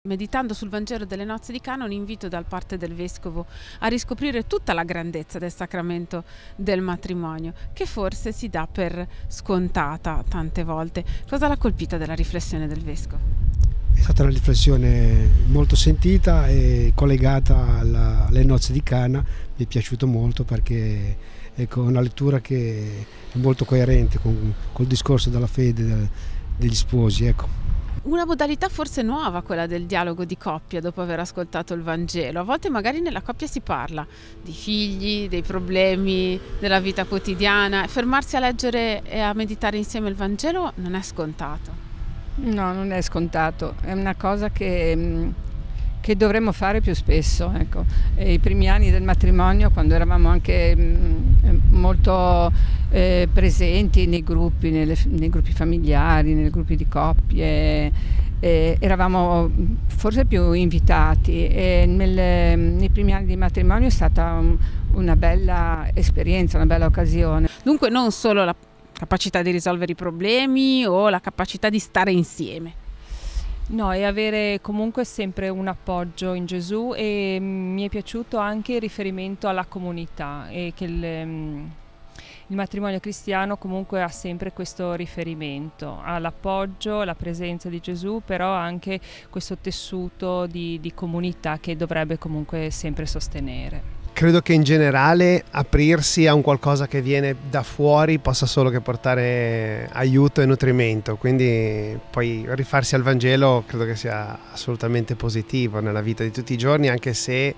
Meditando sul Vangelo delle nozze di Cana, un invito da parte del Vescovo a riscoprire tutta la grandezza del sacramento del matrimonio, che forse si dà per scontata tante volte. Cosa l'ha colpita della riflessione del Vescovo? È stata una riflessione molto sentita e collegata alle nozze di Cana. Mi è piaciuto molto perché è una lettura che è molto coerente col discorso della fede degli sposi, ecco. Una modalità forse nuova, quella del dialogo di coppia dopo aver ascoltato il Vangelo. A volte magari nella coppia si parla di figli, dei problemi, della vita quotidiana. Fermarsi a leggere e a meditare insieme il Vangelo non è scontato. No, non è scontato, è una cosa che dovremmo fare più spesso, ecco. I primi anni del matrimonio, quando eravamo anche molto presenti nei gruppi, nei gruppi familiari, nei gruppi di coppie, eravamo forse più invitati e nei primi anni di matrimonio è stata una bella esperienza, una bella occasione. Dunque non solo la capacità di risolvere i problemi o la capacità di stare insieme. No, e avere comunque sempre un appoggio in Gesù, e mi è piaciuto anche il riferimento alla comunità e che il matrimonio cristiano comunque ha sempre questo riferimento all'appoggio, alla presenza di Gesù, però anche questo tessuto di comunità che dovrebbe comunque sempre sostenere. Credo che in generale aprirsi a un qualcosa che viene da fuori possa solo che portare aiuto e nutrimento, quindi poi rifarsi al Vangelo credo che sia assolutamente positivo nella vita di tutti i giorni, anche se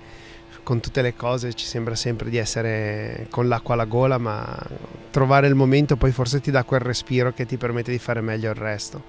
con tutte le cose ci sembra sempre di essere con l'acqua alla gola, ma trovare il momento poi forse ti dà quel respiro che ti permette di fare meglio il resto.